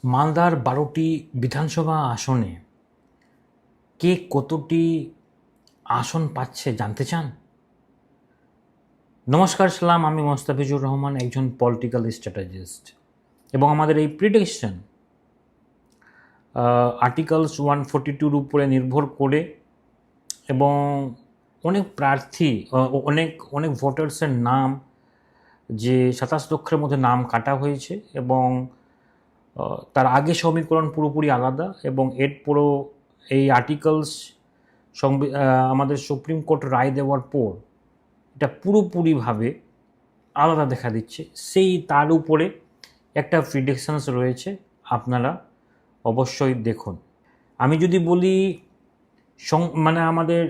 মালদার 12টি বিধানসভা আসনে কে কতটি আসন পাচ্ছে জানতে চান? নমস্কার, সালাম। আমি মোস্তাফিজুর রহমান, একজন পলিটিক্যাল স্ট্র্যাটেজিস্ট, এবং আমাদের এই প্রিডিকশন আর্টিকেলস 142-র উপরে নির্ভর করে এবং অনেক প্রার্থী, অনেক অনেক ভোটার্সের নাম, যে 27 লক্ষের মধ্যে নাম কাটা হয়েছে এবং তার আগে সমীকরণ পুরোপুরি আলাদা, এবং এর পুরো এই আর্টিকেলস আমাদের সুপ্রিম কোর্ট রায় দেওয়ার পর এটা পুরোপুরিভাবে আলাদা দেখা দিচ্ছে। তার উপরে একটা প্রিডিকশনস রয়েছে, আপনারা অবশ্যই দেখুন। আমি যদি বলি মানে আমাদের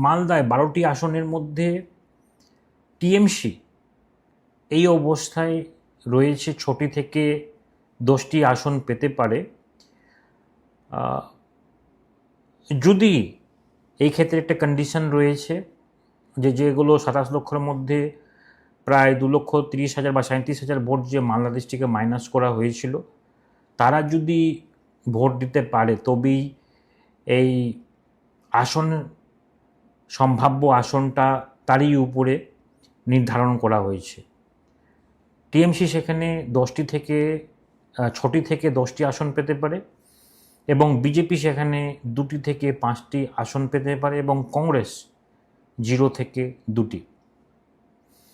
মালদায় 12টি আসনের মধ্যে টিএমসি এই অবস্থায় রয়েছে, 6টি থেকে 10টি আসন পেতে পারে। যদি এই ক্ষেত্রে একটা কন্ডিশন রয়েছে যেগুলো 27 লক্ষের মধ্যে প্রায় 2,30,000 বা 37,000 ভোট যে মালদা ডিস্ট্রিক্টে মাইনাস করা হয়েছিল, তারা যদি ভোট দিতে পারে তবেই এই আসন, সম্ভাব্য আসনটা তারই উপরে নির্ধারণ করা হয়েছে। টিএমসি সেখানে 6টি থেকে 10টি আসন পেতে পারে, এবং বিজেপি সেখানে 2টি থেকে 5টি আসন পেতে পারে, এবং কংগ্রেস 0 থেকে 2টি।